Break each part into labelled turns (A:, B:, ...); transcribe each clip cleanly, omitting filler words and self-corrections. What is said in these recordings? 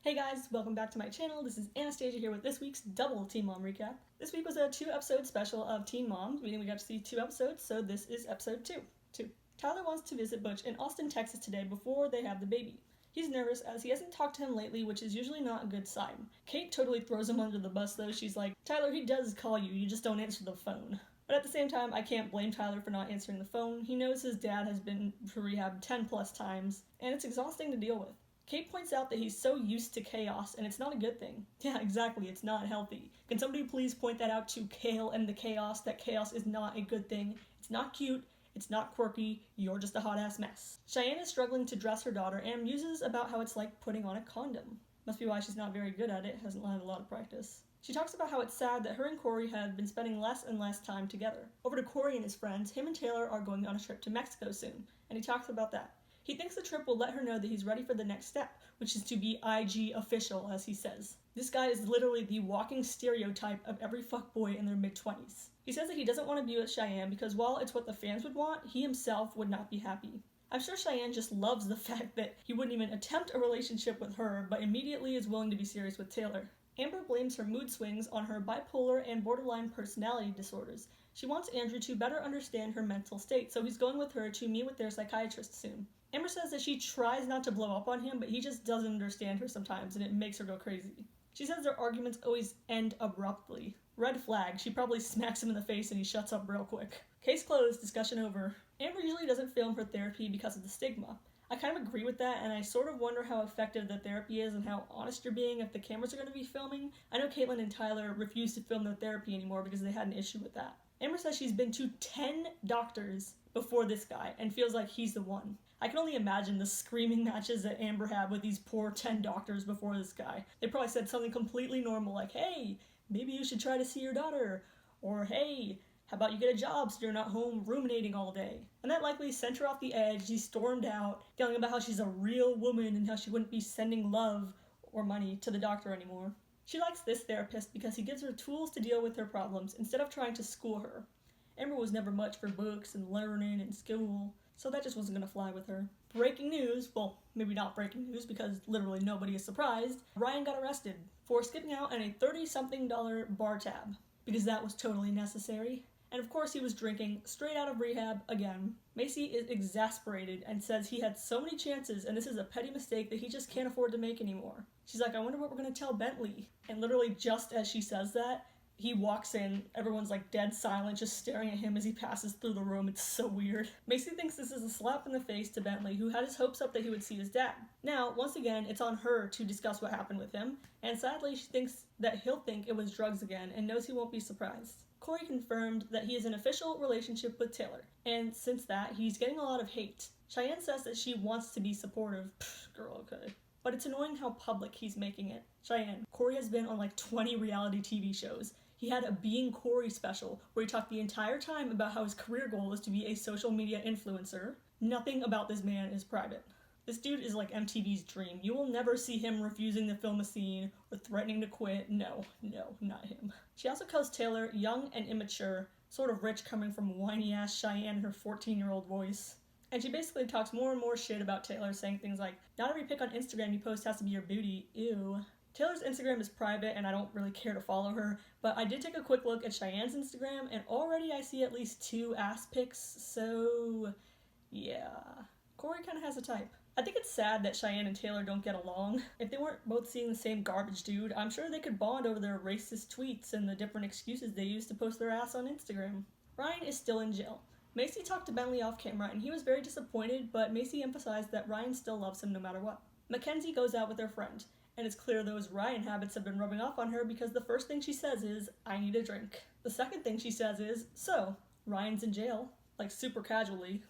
A: Hey guys, welcome back to my channel. This is Anastasia here with this week's double Teen Mom recap. This week was a 2-episode special of Teen Moms, meaning we got to see 2 episodes, so this is episode 2. Tyler wants to visit Butch in Austin, Texas today before they have the baby. He's nervous as he hasn't talked to him lately, which is usually not a good sign. Kate totally throws him under the bus though. She's like, Tyler, he does call you, you just don't answer the phone. But at the same time, I can't blame Tyler for not answering the phone. He knows his dad has been to rehab 10 plus times, and it's exhausting to deal with. Kate points out that he's so used to chaos, and it's not a good thing. Yeah, exactly, it's not healthy. Can somebody please point that out to Kale and the chaos, that chaos is not a good thing. It's not cute, it's not quirky, you're just a hot-ass mess. Cheyenne is struggling to dress her daughter and muses about how it's like putting on a condom. Must be why she's not very good at it, hasn't had a lot of practice. She talks about how it's sad that her and Corey have been spending less and less time together. Over to Corey and his friends, him and Taylor are going on a trip to Mexico soon, and he talks about that. He thinks the trip will let her know that he's ready for the next step, which is to be IG official, as he says. This guy is literally the walking stereotype of every fuckboy in their mid-20s. He says that he doesn't want to be with Cheyenne because while it's what the fans would want, he himself would not be happy. I'm sure Cheyenne just loves the fact that he wouldn't even attempt a relationship with her, but immediately is willing to be serious with Taylor. Amber blames her mood swings on her bipolar and borderline personality disorders. She wants Andrew to better understand her mental state, so he's going with her to meet with their psychiatrist soon. Amber says that she tries not to blow up on him, but he just doesn't understand her sometimes, and it makes her go crazy. She says their arguments always end abruptly. Red flag, she probably smacks him in the face and he shuts up real quick. Case closed, discussion over. Amber usually doesn't film her therapy because of the stigma. I kind of agree with that, and I sort of wonder how effective the therapy is and how honest you're being if the cameras are going to be filming. I know Catelynn and Tyler refuse to film their therapy anymore because they had an issue with that. Amber says she's been to 10 doctors before this guy and feels like he's the one. I can only imagine the screaming matches that Amber had with these poor 10 doctors before this guy. They probably said something completely normal like, hey, maybe you should try to see your daughter, or hey, how about you get a job so you're not home ruminating all day? And that likely sent her off the edge. She stormed out, yelling about how she's a real woman and how she wouldn't be sending love or money to the doctor anymore. She likes this therapist because he gives her tools to deal with her problems instead of trying to school her. Amber was never much for books and learning and school, so that just wasn't going to fly with her. Breaking news, well, maybe not breaking news because literally nobody is surprised, Ryan got arrested for skipping out on a $30-something bar tab because that was totally necessary. And of course he was drinking straight out of rehab again. Macy is exasperated and says he had so many chances and this is a petty mistake that he just can't afford to make anymore. She's like, I wonder what we're going to tell Bentley. And literally just as she says that, he walks in, everyone's like dead silent, just staring at him as he passes through the room. It's so weird. Macy thinks this is a slap in the face to Bentley, who had his hopes up that he would see his dad. Now, once again, it's on her to discuss what happened with him, and sadly she thinks that he'll think it was drugs again and knows he won't be surprised. Corey confirmed that he is in an official relationship with Taylor, and since that, he's getting a lot of hate. Cheyenne says that she wants to be supportive. Pfft, girl, okay. But it's annoying how public he's making it. Cheyenne, Corey has been on like 20 reality TV shows. He had a Being Corey special where he talked the entire time about how his career goal is to be a social media influencer. Nothing about this man is private. This dude is like MTV's dream. You will never see him refusing to film a scene or threatening to quit. No, not him. She also calls Taylor young and immature, sort of rich coming from whiny-ass Cheyenne and her 14-year-old voice. And she basically talks more and more shit about Taylor, saying things like, not every pic on Instagram you post has to be your booty, ew. Taylor's Instagram is private and I don't really care to follow her, but I did take a quick look at Cheyenne's Instagram and already I see at least 2 ass pics, so yeah. Corey kind of has a type. I think it's sad that Cheyenne and Taylor don't get along. If they weren't both seeing the same garbage dude, I'm sure they could bond over their racist tweets and the different excuses they use to post their ass on Instagram. Ryan is still in jail. Macy talked to Bentley off camera and he was very disappointed, but Macy emphasized that Ryan still loves him no matter what. Mackenzie goes out with her friend. And it's clear those Ryan habits have been rubbing off on her because the first thing she says is, I need a drink. The second thing she says is, so, Ryan's in jail. Like super casually.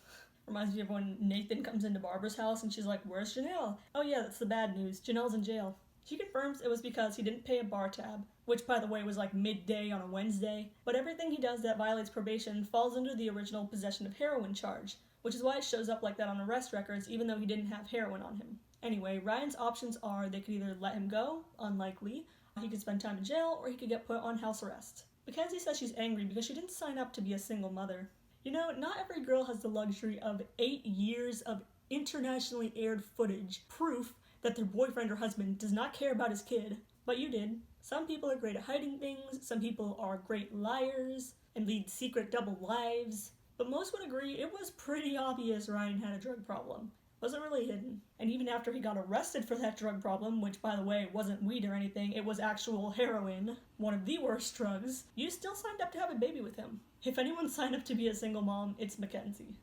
A: Reminds me of when Nathan comes into Barbara's house and she's like, where's Janelle? Oh yeah, that's the bad news. Janelle's in jail. She confirms it was because he didn't pay a bar tab, which by the way was like midday on a Wednesday. But everything he does that violates probation falls under the original possession of heroin charge, which is why it shows up like that on arrest records even though he didn't have heroin on him. Anyway, Ryan's options are they could either let him go, unlikely, he could spend time in jail, or he could get put on house arrest. Mackenzie says she's angry because she didn't sign up to be a single mother. You know, not every girl has the luxury of 8 years of internationally aired footage, proof that their boyfriend or husband does not care about his kid, but you did. Some people are great at hiding things, some people are great liars, and lead secret double lives, but most would agree it was pretty obvious Ryan had a drug problem. Wasn't really hidden. And even after he got arrested for that drug problem, which by the way wasn't weed or anything, it was actual heroin, one of the worst drugs, you still signed up to have a baby with him. If anyone signed up to be a single mom, it's Mackenzie.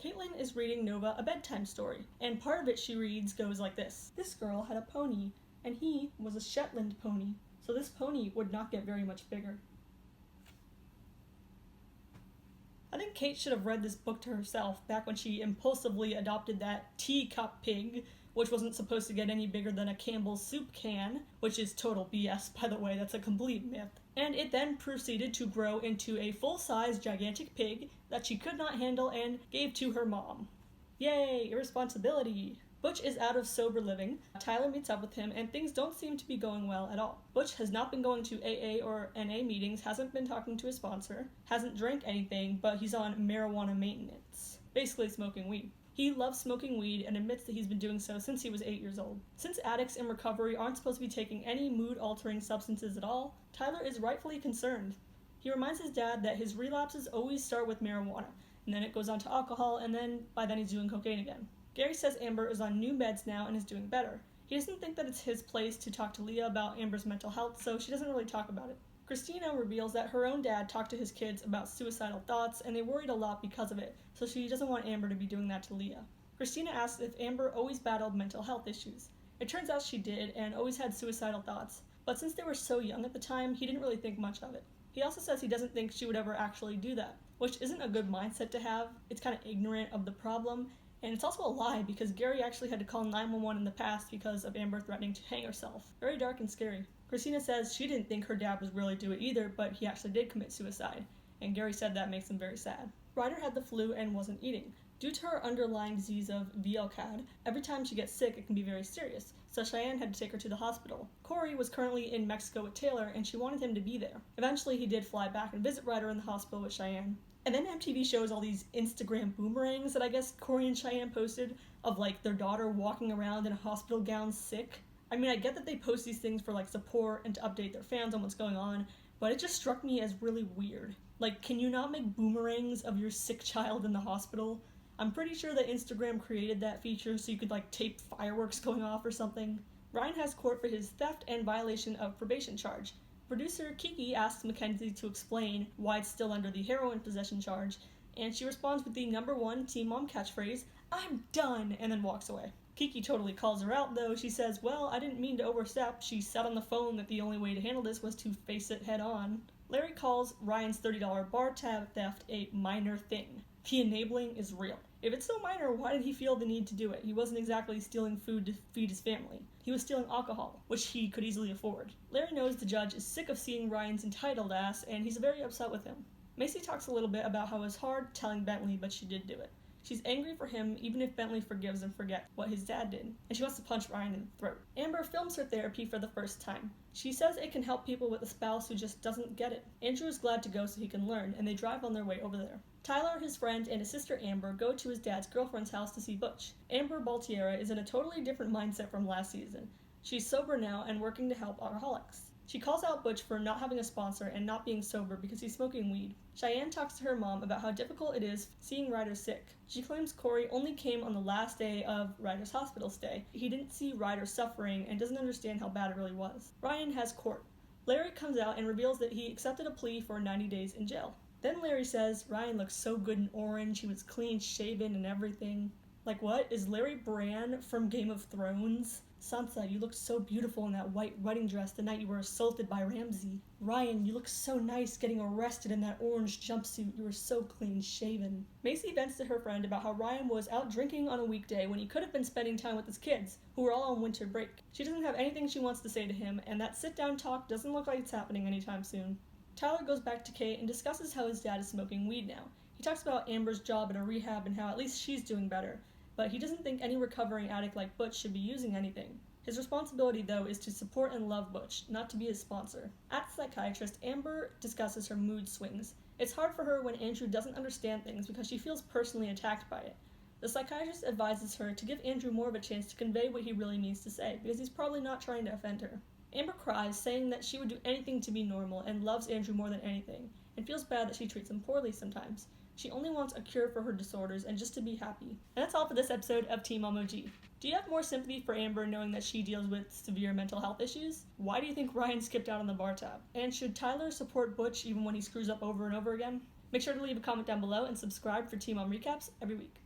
A: Catelynn is reading Nova a bedtime story, and part of it she reads goes like this. This girl had a pony, and he was a Shetland pony, so this pony would not get very much bigger. I think Kate should have read this book to herself back when she impulsively adopted that teacup pig, which wasn't supposed to get any bigger than a Campbell's soup can, which is total BS, by the way, that's a complete myth. And it then proceeded to grow into a full-size gigantic pig that she could not handle and gave to her mom. Yay, irresponsibility! Butch is out of sober living. Tyler meets up with him, and things don't seem to be going well at all. Butch has not been going to AA or NA meetings, hasn't been talking to his sponsor, hasn't drank anything, but he's on marijuana maintenance. Basically smoking weed. He loves smoking weed and admits that he's been doing so since he was 8 years old. Since addicts in recovery aren't supposed to be taking any mood-altering substances at all, Tyler is rightfully concerned. He reminds his dad that his relapses always start with marijuana, and then it goes on to alcohol, and by then he's doing cocaine again. Gary says Amber is on new meds now and is doing better. He doesn't think that it's his place to talk to Leah about Amber's mental health, so she doesn't really talk about it. Christina reveals that her own dad talked to his kids about suicidal thoughts, and they worried a lot because of it, so she doesn't want Amber to be doing that to Leah. Christina asks if Amber always battled mental health issues. It turns out she did, and always had suicidal thoughts, but since they were so young at the time, he didn't really think much of it. He also says he doesn't think she would ever actually do that, which isn't a good mindset to have. It's kind of ignorant of the problem. And it's also a lie because Gary actually had to call 911 in the past because of Amber threatening to hang herself. Very dark and scary. Christina says she didn't think her dad would really do it either, but he actually did commit suicide. And Gary said that makes him very sad. Ryder had the flu and wasn't eating. Due to her underlying disease of VLCAD, every time she gets sick it can be very serious, so Cheyenne had to take her to the hospital. Corey was currently in Mexico with Taylor and she wanted him to be there. Eventually he did fly back and visit Ryder in the hospital with Cheyenne. And then MTV shows all these Instagram boomerangs that I guess Corey and Cheyenne posted of like their daughter walking around in a hospital gown sick. I mean, I get that they post these things for like support and to update their fans on what's going on, but it just struck me as really weird. Like, can you not make boomerangs of your sick child in the hospital? I'm pretty sure that Instagram created that feature so you could like tape fireworks going off or something. Ryan has court for his theft and violation of probation charge. Producer Kiki asks Mackenzie to explain why it's still under the heroin possession charge, and she responds with the #1 Teen Mom catchphrase, "I'm done," and then walks away. Kiki totally calls her out though. She says, well, I didn't mean to overstep. She said on the phone that the only way to handle this was to face it head on. Larry calls Ryan's $30 bar tab theft a minor thing. The enabling is real. If it's so minor, why did he feel the need to do it? He wasn't exactly stealing food to feed his family. He was stealing alcohol, which he could easily afford. Larry knows the judge is sick of seeing Ryan's entitled ass, and he's very upset with him. Macy talks a little bit about how it was hard telling Bentley, but she did do it. She's angry for him, even if Bentley forgives and forgets what his dad did, and she wants to punch Ryan in the throat. Amber films her therapy for the first time. She says it can help people with a spouse who just doesn't get it. Andrew is glad to go so he can learn, and they drive on their way over there. Tyler, his friend, and his sister Amber go to his dad's girlfriend's house to see Butch. Amber Baltiera is in a totally different mindset from last season. She's sober now and working to help alcoholics. She calls out Butch for not having a sponsor and not being sober because he's smoking weed. Cheyenne talks to her mom about how difficult it is seeing Ryder sick. She claims Corey only came on the last day of Ryder's hospital stay. He didn't see Ryder suffering and doesn't understand how bad it really was. Ryan has court. Larry comes out and reveals that he accepted a plea for 90 days in jail. Then Larry says Ryan looks so good in orange, he was clean shaven and everything. Like what? Is Larry Bran from Game of Thrones? Sansa, you looked so beautiful in that white wedding dress the night you were assaulted by Ramsay. Ryan, you looked so nice getting arrested in that orange jumpsuit. You were so clean shaven. Macy vents to her friend about how Ryan was out drinking on a weekday when he could have been spending time with his kids, who were all on winter break. She doesn't have anything she wants to say to him, and that sit-down talk doesn't look like it's happening anytime soon. Tyler goes back to Kate and discusses how his dad is smoking weed now. He talks about Amber's job at a rehab and how at least she's doing better, but he doesn't think any recovering addict like Butch should be using anything. His responsibility, though, is to support and love Butch, not to be his sponsor. At the psychiatrist, Amber discusses her mood swings. It's hard for her when Andrew doesn't understand things because she feels personally attacked by it. The psychiatrist advises her to give Andrew more of a chance to convey what he really means to say, because he's probably not trying to offend her. Amber cries, saying that she would do anything to be normal and loves Andrew more than anything, and feels bad that she treats him poorly sometimes. She only wants a cure for her disorders and just to be happy. And that's all for this episode of Teen Mom OG. Do you have more sympathy for Amber knowing that she deals with severe mental health issues? Why do you think Ryan skipped out on the bar tab? And should Tyler support Butch even when he screws up over and over again? Make sure to leave a comment down below and subscribe for Teen Mom recaps every week.